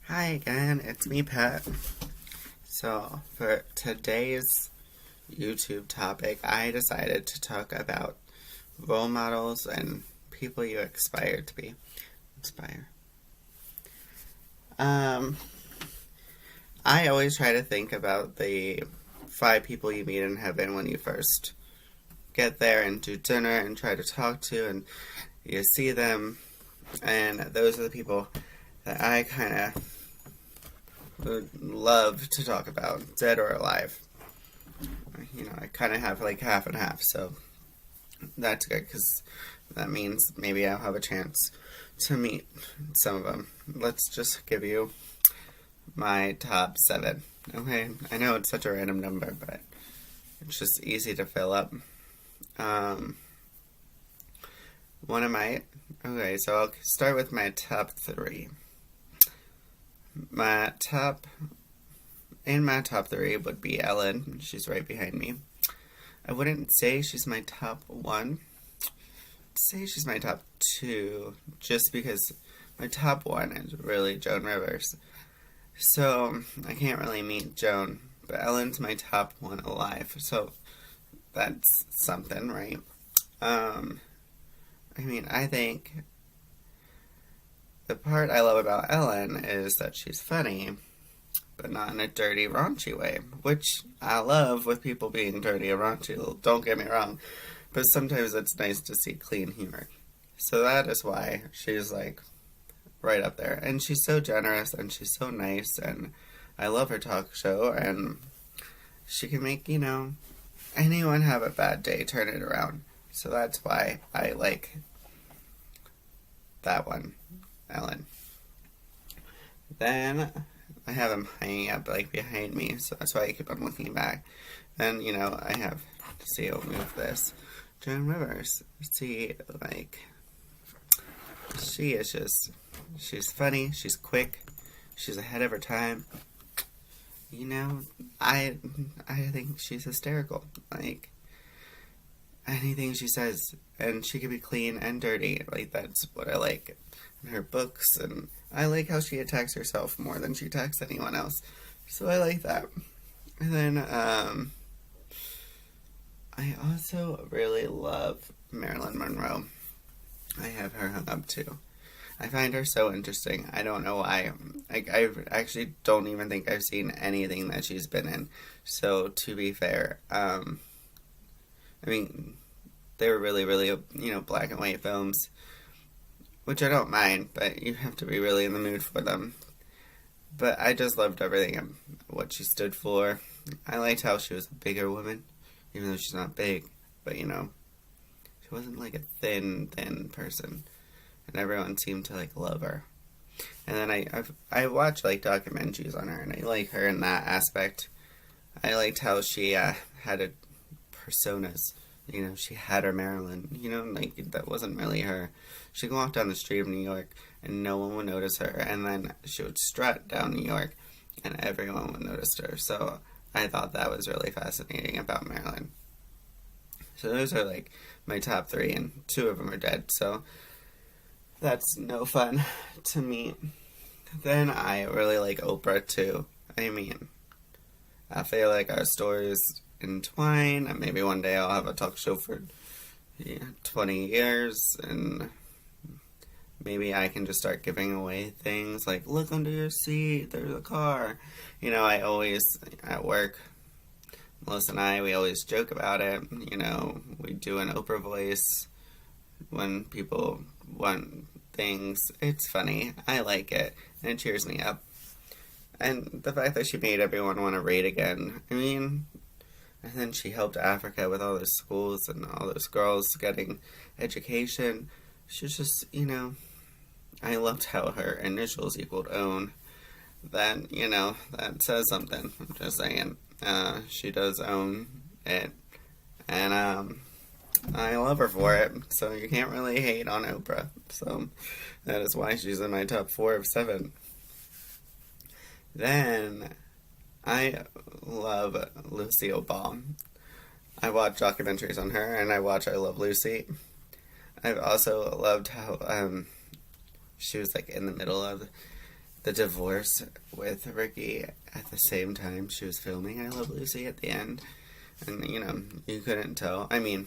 Hi again, it's me, Pat. So, for today's YouTube topic, I decided to talk about role models and people you aspire to be. Inspire. Um, I always try to think about the 5 people you meet in heaven when you first get there and do dinner and try to talk to, and you see them, and those are the people that I kind of would love to talk about, dead or alive. I kind of have like half and half, so that's good because that means maybe I'll have a chance to meet some of them. Let's just give you my top 7. Okay, I know it's such a random number, but it's just easy to fill up. Um, one of my okay, so I'll start with my top 3. My top In my top 3 would be Ellen. She's right behind me. I wouldn't say she's my top 1. I'd say she's my top 2, just because my top 1 is really Joan Rivers. So I can't really meet Joan, but Ellen's my top 1 alive. So that's something, right? I think the part I love about Ellen is that she's funny, but not in a dirty, raunchy way, which I love with people being dirty and raunchy, don't get me wrong, but sometimes it's nice to see clean humor. So that is why she's like right up there. And she's so generous and she's so nice, and I love her talk show, and she can make, anyone have a bad day, turn it around. So that's why I like that one, Ellen. Then I have him hanging up like behind me, so that's why I keep on looking back. Then, I have to see, I'll move this. Joan Rivers. See, she's funny, she's quick, she's ahead of her time. I think she's hysterical. Like, anything she says, and she can be clean and dirty. Like, that's what I like in her books, and I like how she attacks herself more than she attacks anyone else. So I like that. And then, I also really love Marilyn Monroe. I have her hung up too. I find her so interesting. I don't know why. I actually don't even think I've seen anything that she's been in. So, to be fair, they were really, really, black and white films, which I don't mind, but you have to be really in the mood for them. But I just loved everything, what she stood for. I liked how she was a bigger woman, even though she's not big, but she wasn't like a thin person, and everyone seemed to like love her. And then I watch like documentaries on her, and I like her in that aspect. I liked how she had personas. She had her Marilyn. That wasn't really her. She could walk down the street of New York and no one would notice her, and then she would strut down New York and everyone would notice her. So I thought that was really fascinating about Marilyn. So those are like my top 3, and 2 of them are dead. So that's no fun to meet. Then I really like Oprah too. I feel like our stories entwine, and maybe one day I'll have a talk show for 20 years, and maybe I can just start giving away things like, look under your seat, there's a car. I always, at work, Melissa and I, we always joke about it. We do an Oprah voice when people want things. It's funny. I like it, and it cheers me up. And the fact that she made everyone want to read again, and then she helped Africa with all those schools and all those girls getting education. She's just, I loved how her initials equaled own. That says something. I'm just saying. She does own it. And, I love her for it. So you can't really hate on Oprah. So that is why she's in my top 4 of 7. Then I love Lucille Ball. I watch documentaries on her, and I watch I Love Lucy. I've also loved how she was like in the middle of the divorce with Ricky at the same time she was filming I Love Lucy at the end. And, you know, you couldn't tell. I mean,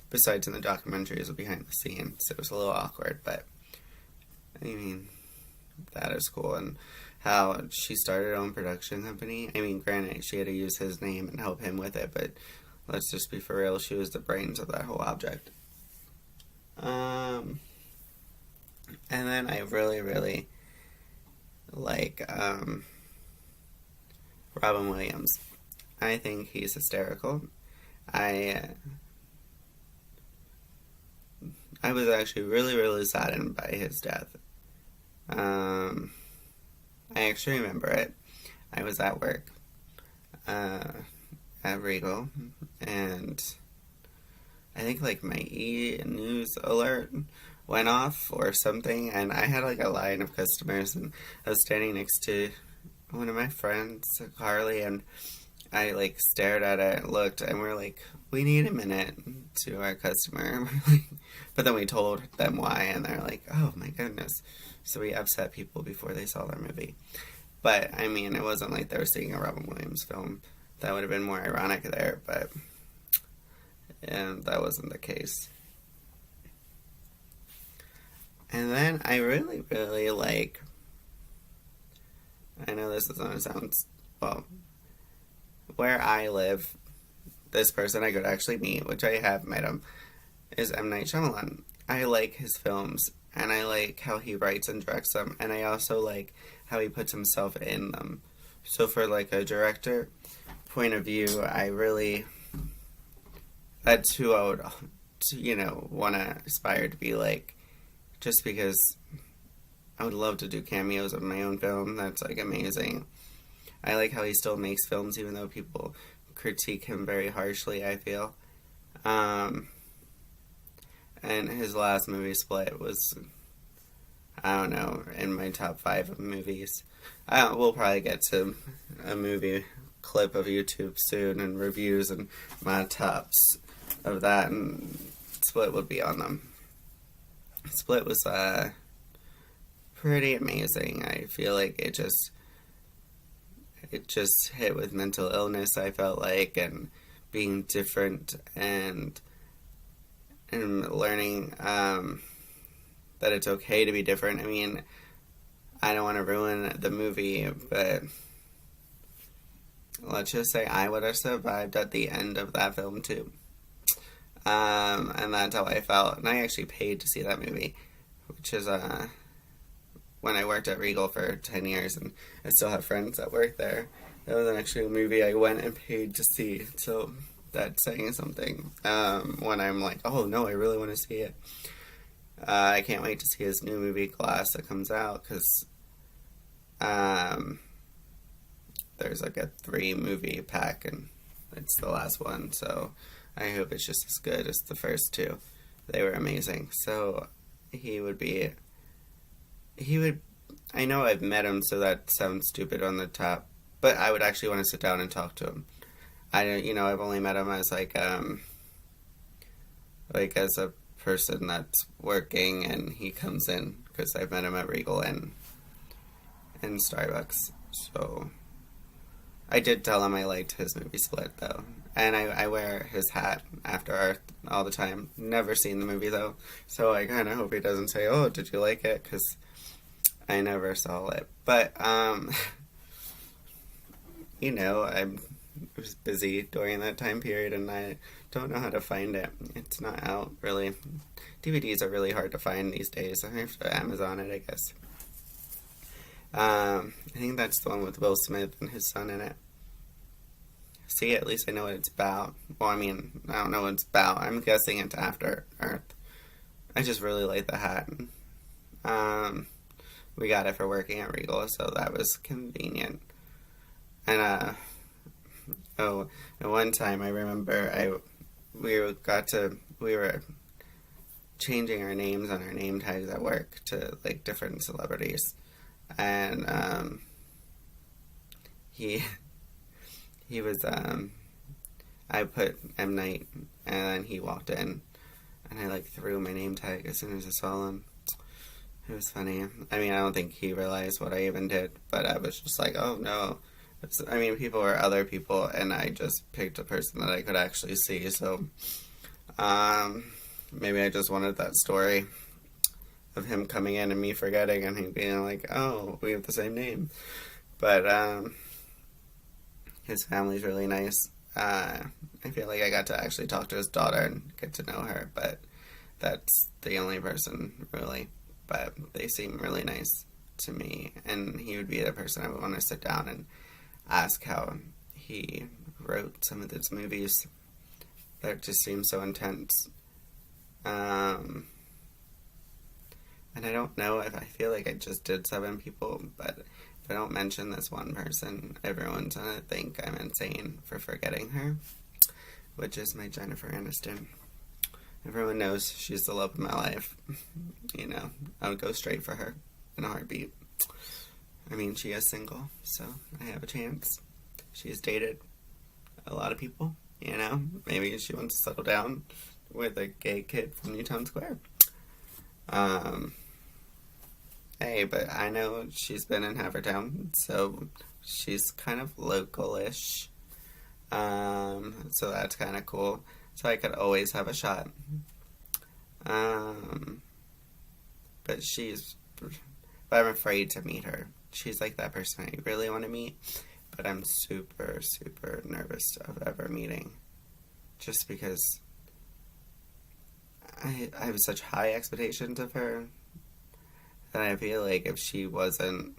besides in the documentary, it was behind the scenes, so it was a little awkward, but, I mean, that is cool. And how she started her own production company. I mean, granted, she had to use his name and help him with it, but let's just be for real, she was the brains of that whole object. And then I really, really like Robin Williams. I think he's hysterical. I was actually really, really saddened by his death. I actually remember it. I was at work at Regal, and I think like my e-news alert went off or something, and I had like a line of customers, and I was standing next to one of my friends, Carly, and I like stared at it, looked, and we're like, we need a minute to our customer. But then we told them why, and they're like, oh my goodness. So we upset people before they saw their movie. But, I mean, it wasn't like they were seeing a Robin Williams film. That would have been more ironic there, but that wasn't the case. And then I really, really like, I know this is going to sound, well, where I live, this person I could actually meet, which I have met him, is M. Night Shyamalan. I like his films, and I like how he writes and directs them, and I also like how he puts himself in them. So for like a director point of view, I really, that's who I would, you know, want to aspire to be like, just because I would love to do cameos of my own film. That's like amazing. I like how he still makes films even though people critique him very harshly, I feel. And his last movie, Split, was, I don't know, in my top 5 of movies. We'll probably get to a movie clip of YouTube soon and reviews and my tops of that, and Split would be on them. Split was pretty amazing. I feel like it just hit with mental illness, I felt like, and being different and learning that it's okay to be different. I mean, I don't want to ruin the movie, but let's just say I would have survived at the end of that film too. And that's how I felt. And I actually paid to see that movie, which is when I worked at Regal for 10 years, and I still have friends that work there. That was actually a movie I went and paid to see, so that's saying something. When I'm like, oh no, I really want to see it. I can't wait to see his new movie, Glass, that comes out, because there's like a 3-movie pack, and it's the last one, so I hope it's just as good as the first 2. They were amazing. So I know I've met him, so that sounds stupid on the top, but I would actually want to sit down and talk to him. I've only met him as like as a person that's working, and he comes in, because I've met him at Regal and Starbucks. So I did tell him I liked his movie Split, though. And I wear his hat after Earth all the time. Never seen the movie, though. So I kind of hope he doesn't say, oh, did you like it? Because I never saw it. But, I was busy during that time period, and I don't know how to find it. It's not out, really. DVDs are really hard to find these days. I have to Amazon it, I guess. I think that's the one with Will Smith and his son in it. See, at least I know what it's about. Well, I mean, I don't know what it's about. I'm guessing it's After Earth. I just really like the hat. We got it for working at Regal, so that was convenient. And, at one time I remember we were changing our names on our name tags at work to, like, different celebrities. And, he was, I put M. Night, and then he walked in, and I, like, threw my name tag as soon as I saw him. It was funny. I mean, I don't think he realized what I even did, but I was just like, oh no. I mean, people were other people, and I just picked a person that I could actually see, so um, maybe I just wanted that story of him coming in and me forgetting, and him being like, oh, we have the same name. But his family's really nice. I feel like I got to actually talk to his daughter and get to know her, but that's the only person, really. But they seem really nice to me, and he would be the person I would want to sit down and ask how he wrote some of those movies that just seem so intense. And I don't know if I feel like I just did 7 people, but if I don't mention this one person, everyone's gonna think I'm insane for forgetting her, which is my Jennifer Aniston. Everyone knows she's the love of my life. You know, I would go straight for her in a heartbeat. I mean, she is single, so I have a chance. She has dated a lot of people, you know. Maybe she wants to settle down with a gay kid from Newtown Square. Hey, but I know she's been in Havertown, so she's kind of local-ish. So that's kind of cool. So I could always have a shot. But I'm afraid to meet her. She's like that person I really want to meet, but I'm super, super nervous of ever meeting. Just because I have such high expectations of her that I feel like if she wasn't...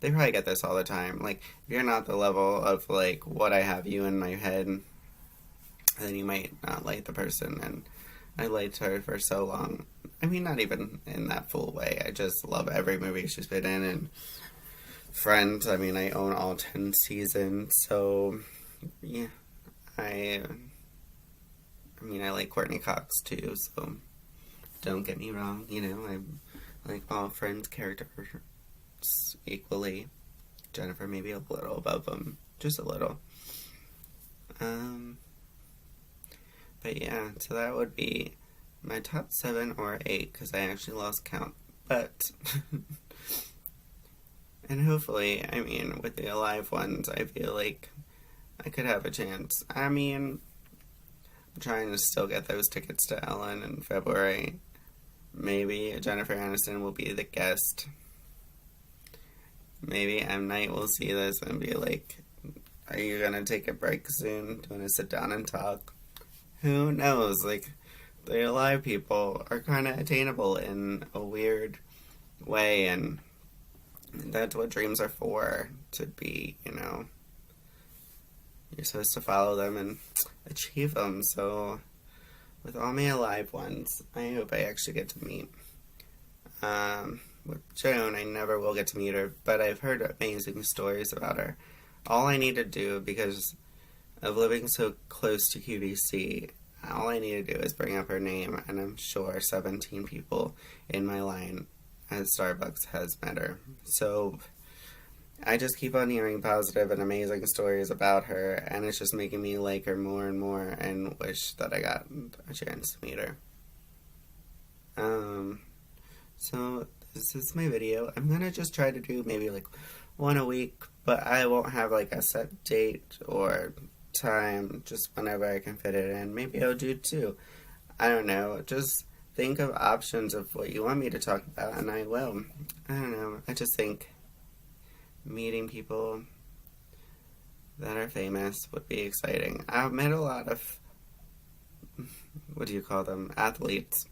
They probably get this all the time. Like, if you're not the level of, like, what I have you in my head, then you might not like the person. And I liked her for so long. I mean, not even in that full way. I just love every movie she's been in. And Friends, I mean, I own all 10 seasons. So, yeah. I mean, I like Courtney Cox, too, so... Don't get me wrong, you know, I like all Friends characters equally. Jennifer maybe a little above them, just a little. But yeah, so that would be my top 7 or 8, because I actually lost count. But, and hopefully, I mean, with the alive ones, I feel like I could have a chance. I mean, I'm trying to still get those tickets to Ellen in February. Maybe Jennifer Aniston will be the guest. Maybe M. Night will see this and be like, are you gonna take a break soon? Do you wanna sit down and talk? Who knows? Like, the alive people are kind of attainable in a weird way, and that's what dreams are for, to be, you know. You're supposed to follow them and achieve them, so... With all my alive ones, I hope I actually get to meet. With Joan, I never will get to meet her, but I've heard amazing stories about her. All I need to do, because of living so close to QVC, all I need to do is bring up her name, and I'm sure 17 people in my line at Starbucks has met her. So... I just keep on hearing positive and amazing stories about her, and it's just making me like her more and more and wish that I got a chance to meet her. So this is my video. I'm gonna just try to do maybe like 1 a week, but I won't have like a set date or time, just whenever I can fit it in. Maybe I'll do 2. I don't know, just think of options of what you want me to talk about, and I will. I don't know, I just think... meeting people that are famous would be exciting. I've met a lot of, what do you call them, athletes.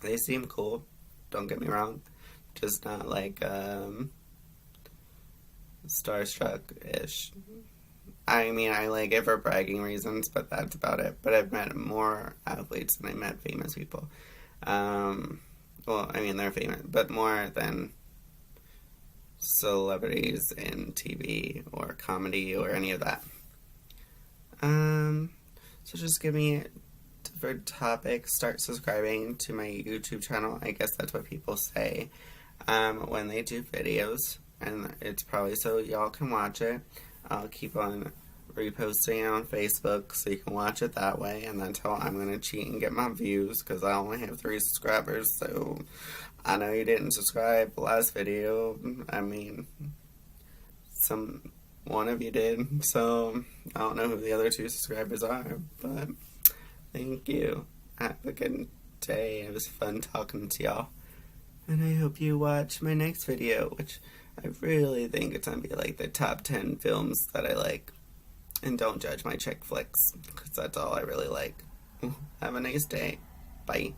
They seem cool, don't get me wrong, just not like starstruck-ish. I mean, I like it for bragging reasons, but that's about it. But I've met more athletes than I met famous people. Well, I mean, they're famous, but more than celebrities in TV or comedy or any of that. So just give me different topics. Start subscribing to my YouTube channel. I guess that's what people say when they do videos. And it's probably so y'all can watch it. I'll keep on reposting it on Facebook so you can watch it that way, and that's how I'm going to cheat and get my views, because I only have 3 subscribers, so I know you didn't subscribe last video. I mean, one of you did, so I don't know who the other 2 subscribers are, but thank you. Have a good day. It was fun talking to y'all, and I hope you watch my next video, which I really think it's gonna be like the top 10 films that I like. And don't judge my chick flicks, because that's all I really like. Have a nice day. Bye.